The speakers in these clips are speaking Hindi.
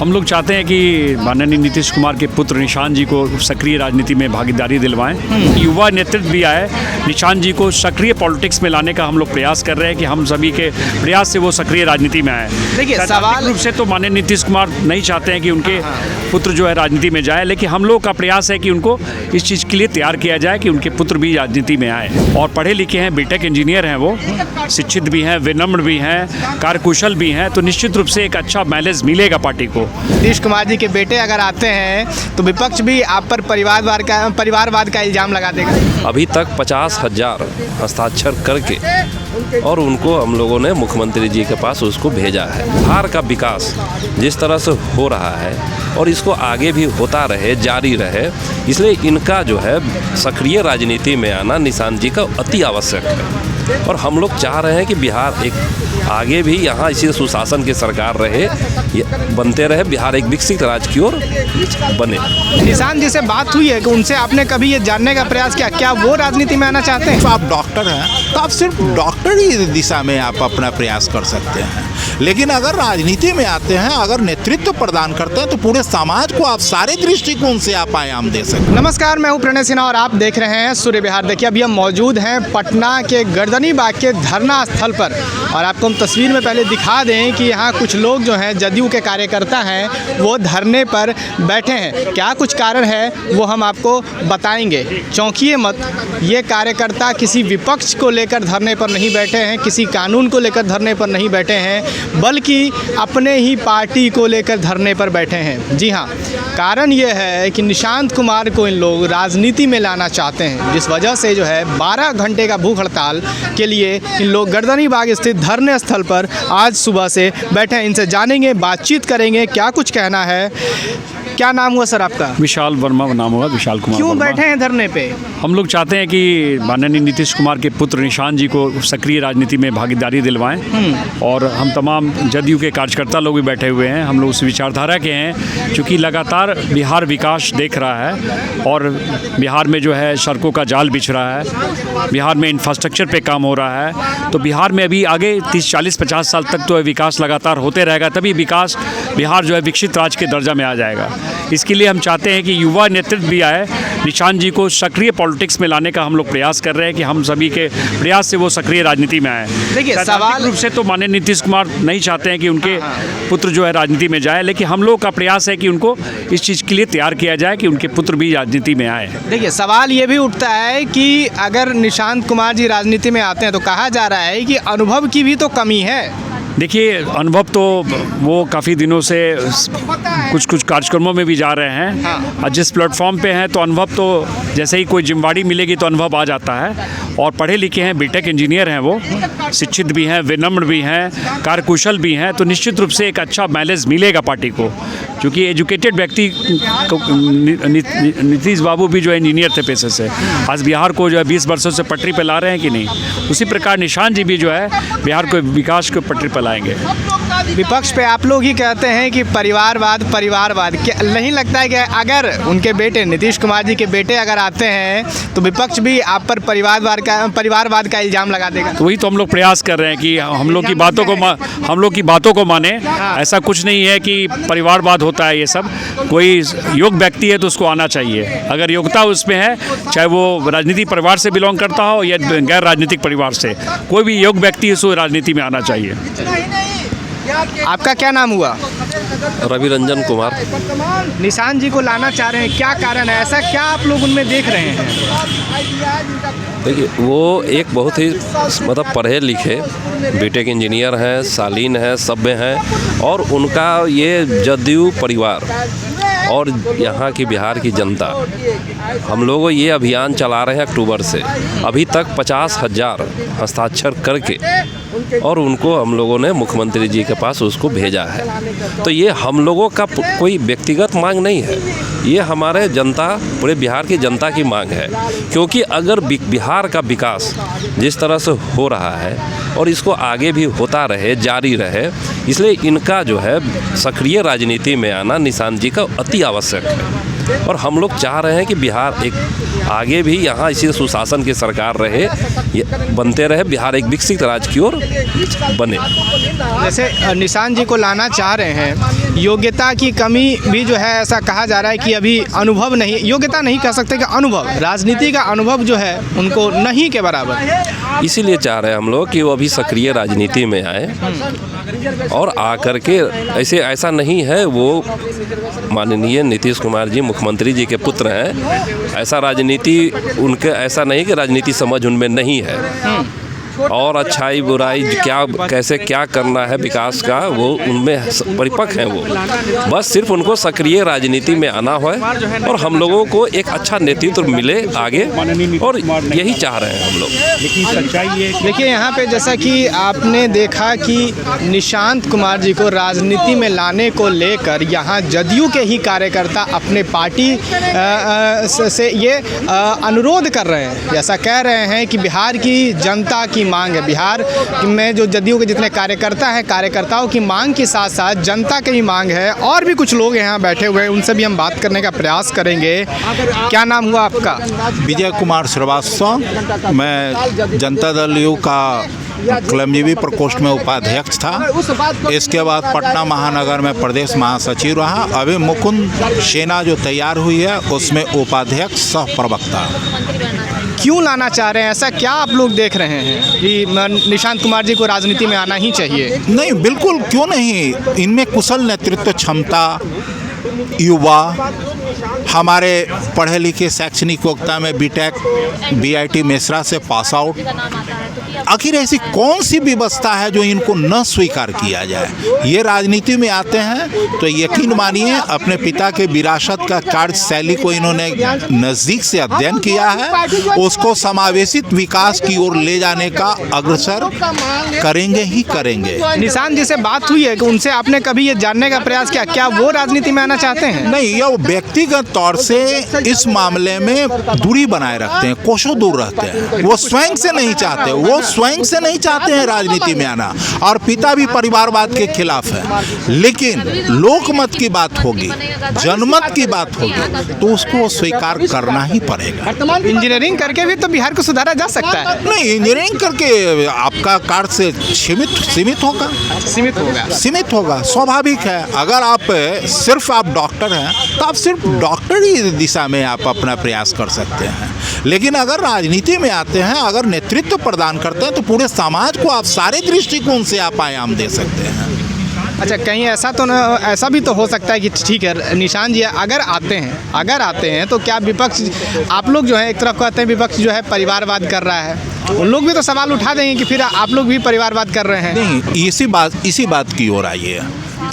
हम लोग चाहते हैं कि माननीय नीतीश कुमार के पुत्र निशांत जी को सक्रिय राजनीति में भागीदारी दिलवाएं। युवा नेतृत्व भी आए, निशांत जी को सक्रिय पॉलिटिक्स में लाने का हम लोग प्रयास कर रहे हैं कि हम सभी के प्रयास से वो सक्रिय राजनीति में आए। देखिए सवाल रूप से तो माननीय नीतीश कुमार नहीं चाहते हैं कि उनके पुत्र जो है राजनीति में जाए, लेकिन हम लोग का प्रयास है कि उनको इस चीज़ के लिए तैयार किया जाए कि उनके पुत्र भी राजनीति में आए। और पढ़े लिखे हैं, बीटेक इंजीनियर हैं, वो शिक्षित भी हैं, विनम्र भी हैं, कार्यकुशल भी हैं, तो निश्चित रूप से एक अच्छा माइलेज मिलेगा पार्टी को। नीतीश कुमार जी के बेटे अगर आते हैं तो विपक्ष भी आप पर परिवारवाद का इल्ज़ाम लगा देगा। अभी तक 50,000 हस्ताक्षर करके और उनको हम लोगों ने मुख्यमंत्री जी के पास उसको भेजा है। बिहार का विकास जिस तरह से हो रहा है और इसको आगे भी होता रहे, जारी रहे, इसलिए इनका जो है सक्रिय राजनीति में आना निशांत जी का अति आवश्यक है। और हम लोग चाह रहे हैं कि बिहार एक आगे भी यहाँ इसी सुशासन की सरकार रहे, बनते रहे, बिहार एक विकसित राज्य की ओर बने। निशांत जी से बात हुई है कि उनसे आपने कभी ये जानने का प्रयास किया क्या वो राजनीति में आना चाहते हैं? तो आप डॉक्टर हैं तो आप सिर्फ डॉक्टर ही दिशा में आप अपना प्रयास कर सकते हैं, लेकिन अगर राजनीति में आते हैं, अगर नेतृत्व प्रदान करते हैं तो पूरे समाज को आप सारे दृष्टिकोण से आप आयाम दे सकते हैं। नमस्कार, मैं हूं प्रणय सिन्हा और आप देख रहे हैं सूर्य बिहार। देखिए अभी हम मौजूद हैं पटना के गर्दनी बाग के धरना स्थल पर और आपको हम तस्वीर में पहले दिखा दें कि यहाँ कुछ लोग जो हैं जदयू के कार्यकर्ता हैं वो धरने पर बैठे हैं। क्या कुछ कारण है वो हम आपको बताएंगे। चौंकिए मत, ये कार्यकर्ता किसी विपक्ष को लेकर धरने पर नहीं बैठे हैं, किसी कानून को लेकर धरने पर नहीं बैठे हैं, बल्कि अपने ही पार्टी को लेकर धरने पर बैठे हैं। जी हाँ, कारण ये है कि निशांत कुमार को इन लोग राजनीति में लाना चाहते हैं, जिस वजह से जो है 12 घंटे का भूख हड़ताल के लिए इन लोग गर्दनी बाग स्थित धरने स्थल पर आज सुबह से बैठे हैं। इनसे जानेंगे, बातचीत करेंगे, क्या कुछ कहना है। क्या नाम हुआ सर आपका? विशाल वर्मा नाम होगा, विशाल कुमार। क्यों बैठे हैं धरने पे? हम लोग चाहते हैं कि माननीय नीतीश कुमार के पुत्र निशांत जी को सक्रिय राजनीति में भागीदारी दिलवाएं। और हम तमाम जदयू के कार्यकर्ता लोग भी बैठे हुए हैं। हम लोग उस विचारधारा के हैं क्योंकि लगातार बिहार विकास देख रहा है और बिहार में जो है सड़कों का जाल बिछ रहा है, बिहार में इंफ्रास्ट्रक्चर पे काम हो रहा है। तो बिहार में अभी आगे 30, 40, 50 साल तक तो विकास लगातार होते रहेगा, तभी विकास बिहार जो है विकसित राज्य के दर्जा में आ जाएगा। इसके लिए हम चाहते हैं कि युवा नेतृत्व भी आए, निशांत जी को सक्रिय पॉलिटिक्स में लाने का हम लोग प्रयास कर रहे हैं कि हम सभी के प्रयास से वो सक्रिय राजनीति में आए। देखिए सवाल रूप से तो माननीय नीतीश कुमार नहीं चाहते हैं कि उनके पुत्र जो है राजनीति में जाए, लेकिन हम लोग का प्रयास है कि उनको इस चीज़ के लिए तैयार किया जाए कि उनके पुत्र भी राजनीति में आए। देखिए सवाल ये भी उठता है कि अगर निशांत कुमार जी राजनीति में आते हैं तो कहा जा रहा है कि अनुभव की भी तो कमी है। देखिए अनुभव तो वो काफ़ी दिनों से कुछ कार्यक्रमों में भी जा रहे हैं और जिस प्लेटफॉर्म पे हैं तो अनुभव तो जैसे ही कोई जिम्मेवारी मिलेगी तो अनुभव आ जाता है। और पढ़े लिखे हैं, बीटेक इंजीनियर हैं, वो शिक्षित भी हैं, विनम्र भी हैं, कार्यकुशल भी हैं, तो निश्चित रूप से एक अच्छा माइलेज मिलेगा पार्टी को। क्योंकि एजुकेटेड व्यक्ति को नीतीश बाबू भी जो है इंजीनियर थे पेशे से, आज बिहार को जो है 20 वर्षों से पटरी पर ला रहे हैं कि नहीं, उसी प्रकार निशांत जी भी जो है बिहार को विकास को पटरी पर लाएंगे। विपक्ष पे आप लोग ही कहते हैं कि परिवारवाद, क्या नहीं लगता है कि अगर उनके बेटे नीतीश कुमार जी के बेटे अगर आते हैं तो विपक्ष भी आप पर परिवारवाद का इल्ज़ाम लगा देगा? तो वही तो हम लोग प्रयास कर रहे हैं कि हम लोग की बातों को माने। ऐसा कुछ नहीं है कि परिवारवाद होता है, ये सब कोई योग्य व्यक्ति है तो उसको आना चाहिए। अगर योग्यता उसमें है, चाहे वो राजनीतिक परिवार से बिलोंग करता हो या गैर राजनीतिक परिवार से, कोई भी योग्य व्यक्ति है उसको राजनीति में आना चाहिए। आपका क्या नाम हुआ? रवि रंजन कुमार। निशांत जी को लाना चाह रहे हैं, क्या कारण है? ऐसा क्या आप लोग उनमें देख रहे हैं? देखिए वो एक बहुत ही मतलब पढ़े लिखे बीटेक इंजीनियर हैं, शालीन हैं, सभ्य हैं और उनका ये जदयू परिवार और यहाँ की बिहार की जनता, हम लोग ये अभियान चला रहे हैं अक्टूबर से। अभी तक 50,000 हस्ताक्षर करके और उनको हम लोगों ने मुख्यमंत्री जी के पास उसको भेजा है। तो ये हम लोगों का कोई व्यक्तिगत मांग नहीं है, ये हमारे जनता, पूरे बिहार की जनता की मांग है। क्योंकि अगर बिहार का विकास जिस तरह से हो रहा है और इसको आगे भी होता रहे, जारी रहे, इसलिए इनका जो है सक्रिय राजनीति में आना निशांत जी का अति आवश्यक है। और हम लोग चाह रहे हैं कि बिहार एक आगे भी यहाँ इसी सुशासन की सरकार रहे, बनते रहे, बिहार एक विकसित राज्य की ओर बने। जैसे निशांत जी को लाना चाह रहे हैं, योग्यता की कमी भी जो है ऐसा कहा जा रहा है कि अभी अनुभव नहीं, योग्यता नहीं कह सकते कि अनुभव, राजनीति का अनुभव जो है उनको नहीं के बराबर। इसीलिए चाह रहे हैं हम लोग कि वो अभी सक्रिय राजनीति में आए और आकर के ऐसा नहीं है, वो माननीय नीतीश कुमार जी मुख्यमंत्री जी के पुत्र हैं, ऐसा राजनीति उनके ऐसा नहीं कि राजनीति समझ उनमें नहीं है और अच्छाई बुराई कैसे क्या करना है विकास का वो उनमें परिपक्व हैं। वो बस सिर्फ उनको सक्रिय राजनीति में आना है और हम लोगों को एक अच्छा नेतृत्व मिले आगे, और यही चाह रहे हैं हम लोग। लेकिन सच्चाई ये देखिए यहाँ पे जैसा कि आपने देखा कि निशांत कुमार जी को राजनीति में लाने को लेकर यहाँ जदयू के ही कार्यकर्ता अपने पार्टी से ये अनुरोध कर रहे हैं, ऐसा कह रहे हैं कि बिहार की जनता की मांग है, बिहार में जो जदयू के जितने कार्यकर्ता हैं, कार्यकर्ताओं की मांग के साथ साथ जनता की भी मांग है। और भी कुछ लोग यहाँ बैठे हुए हैं, उनसे भी हम बात करने का प्रयास करेंगे। क्या नाम हुआ आपका? विजय कुमार श्रीवास्तव। मैं जनता दल यू का कलमजीवी प्रकोष्ठ में उपाध्यक्ष था। इसके बाद पटना महानगर में प्रदेश महासचिव रहा। अभी मुकुंद सेना जो तैयार हुई है उसमें उपाध्यक्ष सह प्रवक्ता। क्यों लाना चाह रहे हैं? ऐसा क्या आप लोग देख रहे हैं कि निशांत कुमार जी को राजनीति में आना ही चाहिए? नहीं, बिल्कुल क्यों नहीं। इनमें कुशल नेतृत्व क्षमता, युवा, हमारे पढ़े लिखे शैक्षणिक वक्ता में बीटेक बीआईटी मेसरा से पास आउट। आखिर ऐसी कौन सी व्यवस्था है जो इनको न स्वीकार किया जाए? ये राजनीति में आते हैं तो यकीन मानिए अपने पिता के विरासत का कार्यशैली को इन्होंने नज़दीक से अध्ययन किया है, उसको समावेशित विकास की ओर ले जाने का अग्रसर करेंगे ही करेंगे। निशांत जी से बात हुई है कि उनसे आपने कभी ये जानने का प्रयास किया क्या वो राजनीति में आना चाहते हैं? नहीं, ये व्यक्तिगत तौर से इस मामले में दूरी बनाए रखते हैं, कोसों दूर रहते हैं। वो स्वयं से नहीं चाहते, वो स्वयं से नहीं चाहते हैं राजनीति में आना, और पिता भी परिवारवाद के खिलाफ है। लेकिन लोकमत की बात होगी, जनमत की बात होगी तो उसको स्वीकार करना ही पड़ेगा। इंजीनियरिंग करके भी तो बिहार को सुधारा जा सकता है। नहीं, इंजीनियरिंग करके आपका कार्य से सीमित होगा, स्वाभाविक है। अगर आप सिर्फ आप डॉक्टर हैं तो आप सिर्फ डॉक्टर ही दिशा में आप अपना प्रयास कर सकते हैं। लेकिन अगर राजनीति में आते हैं, अगर नेतृत्व प्रदान करते हैं तो पूरे समाज को आप सारे दृष्टिकोण से आप आयाम दे सकते हैं। अच्छा, कहीं ऐसा भी तो हो सकता है कि ठीक है निशांत जी अगर आते हैं तो क्या विपक्ष, आप लोग जो है एक तरफ कहते हैं विपक्ष जो है परिवारवाद कर रहा है, उन लोग भी तो सवाल उठा देंगे कि फिर आप लोग भी परिवारवाद कर रहे हैं। नहीं, इसी बात की ओर आइए,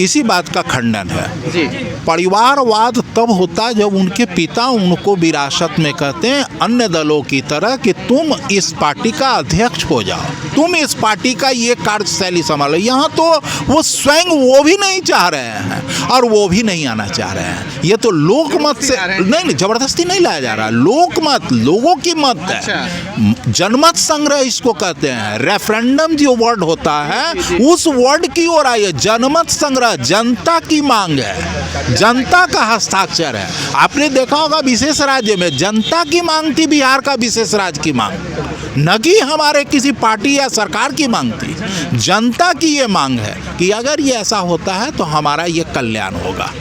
इसी बात का खंडन है जी। परिवारवाद तब होता है जब उनके पिता उनको विरासत में कहते हैं अन्य दलों की तरह कि तुम इस पार्टी का अध्यक्ष हो जाओ, तुम इस पार्टी का ये कार्यशैली संभालो। यहाँ तो वो स्वयं वो भी नहीं चाह रहे हैं और वो भी नहीं आना चाह रहे हैं। ये तो लोकमत से नहीं, जबरदस्ती नहीं लाया जा रहा, लोकमत, लोगों की मत है। जनमत संग्रह इसको कहते हैं। रेफरेंडम जो वर्ड होता है उस वर्ड की ओर आइए। जनमत संग्रह, जनता की मांग है, जनता का हस्ताक्षर है। आपने देखा होगा विशेष राज्य में जनता की मांग थी, बिहार का विशेष राज्य की मांग, न कि हमारे किसी पार्टी या सरकार की मांग थी। जनता की ये मांग है कि अगर ये ऐसा होता है तो हमारा ये कल्याण होगा।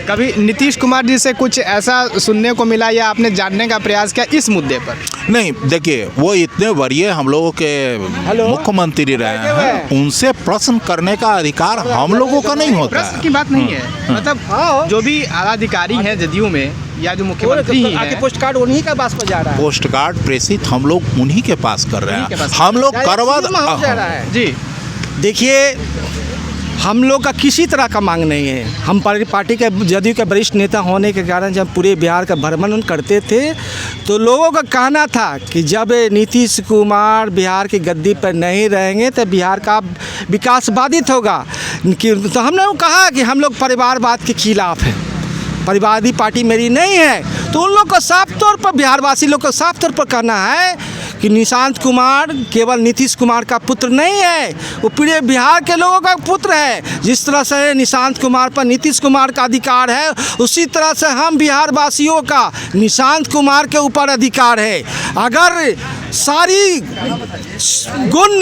कभी नीतीश कुमार जी से कुछ ऐसा सुनने को मिला या आपने जानने का प्रयास किया इस मुद्दे पर? नहीं, देखिए वो इतने वरीय हम लोगों के मुख्यमंत्री रहे हैं, उनसे प्रश्न करने का अधिकार हम लोगों का नहीं होता है। प्रश्न की बात नहीं है, मतलब जो भी आला अधिकारी हैं जदयू में या जो मुख्यमंत्री ही हैं, पोस्ट कार्ड उन्हीं के पास जा रहा है। पोस्ट कार्ड प्रेषित हम लोग उन्हीं के पास कर रहे हैं। हम लोग करवा जी। देखिए, हम लोग का किसी तरह का मांग नहीं है। हम पार्टी के जदयू के वरिष्ठ नेता होने के कारण जब पूरे बिहार का भ्रमण करते थे तो लोगों का कहना था कि जब नीतीश कुमार बिहार की गद्दी पर नहीं रहेंगे तो बिहार का विकास बाधित होगा। तो हमने कहा कि हम लोग परिवारवाद के खिलाफ हैं, परिवारवादी पार्टी मेरी नहीं है। तो उन लोग को साफ तौर पर, बिहारवासी लोग को साफ तौर पर कहना है कि निशांत कुमार केवल नीतीश कुमार का पुत्र नहीं है, वो पूरे बिहार के लोगों का पुत्र है। जिस तरह से निशांत कुमार पर नीतीश कुमार का अधिकार है, उसी तरह से हम बिहार वासियों का निशांत कुमार के ऊपर अधिकार है। अगर सारी गुण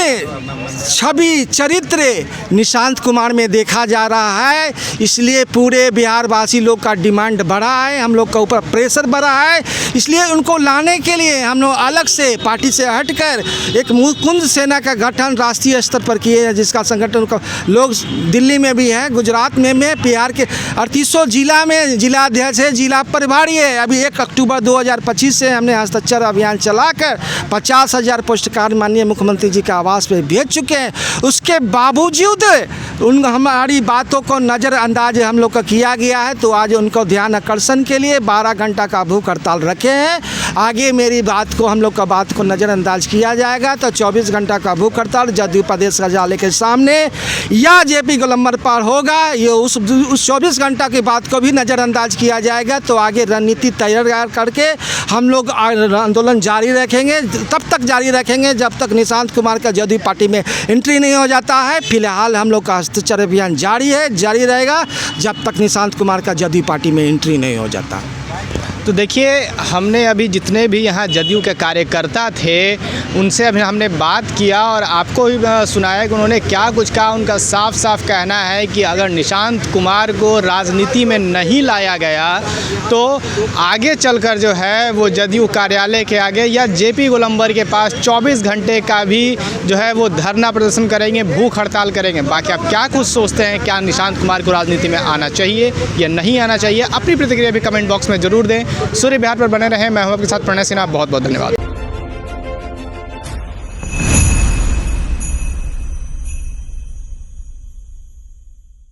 छवि चरित्र निशांत कुमार में देखा जा रहा है। इसलिए पूरे बिहार वासी लोग का डिमांड बढ़ा है, हम लोग के ऊपर प्रेशर बढ़ा है। इसलिए उनको लाने के लिए हम लोग अलग से पार्टी से हटकर एक मुकुंद सेना का गठन राष्ट्रीय स्तर पर किए हैं, जिसका संगठन का लोग दिल्ली में भी है, गुजरात में बिहार के 38 जिला में जिला अध्यक्ष है, जिला प्रभारी है। अभी 1 अक्टूबर 2025 से हमने हस्ताक्षर अभियान चलाकर 50,000 पोस्ट कार्ड माननीय मुख्यमंत्री जी के आवास पे भेज चुके हैं। उसके बावजूद हमारी बातों को नज़रअंदाज हम लोग का किया गया है। तो आज उनको ध्यान आकर्षण के लिए 12 घंटा का भूख हड़ताल रखे हैं। आगे मेरी बात को हम लोग का बात को नज़रअंदाज किया जाएगा तो 24 घंटा का भूख हड़ताल जदयू प्रदेश कार्यालय के सामने या जेपी गोलंबर पर होगा। ये उस 24 घंटा की बात को भी नज़रअंदाज किया जाएगा। तो आगे रणनीति तैयार करके हम लोग आंदोलन जारी रखेंगे, तब तक जारी रखेंगे जब तक निशांत कुमार का जदयू पार्टी में एंट्री नहीं हो जाता है। फिलहाल हम लोग का हस्ताक्षर अभियान जारी रहेगा जब तक निशांत कुमार का जदयू पार्टी में एंट्री नहीं हो जाता। तो देखिए, हमने अभी जितने भी यहाँ जदयू के कार्यकर्ता थे उनसे अभी हमने बात किया और आपको भी सुनाया कि उन्होंने क्या कुछ कहा। उनका साफ साफ कहना है कि अगर निशांत कुमार को राजनीति में नहीं लाया गया तो आगे चलकर जो है वो जदयू कार्यालय के आगे या जेपी गोलंबर के पास 24 घंटे का भी जो है वो धरना प्रदर्शन करेंगे, भूख हड़ताल करेंगे। बाकी आप क्या कुछ सोचते हैं, क्या निशांत कुमार को राजनीति में आना चाहिए या नहीं आना चाहिए? अपनी प्रतिक्रिया भी कमेंट बॉक्स में ज़रूर दें। सूर्य बिहार पर बने रहें। मैं हूं आपके साथ प्रणय सिन्हा। बहुत बहुत धन्यवाद।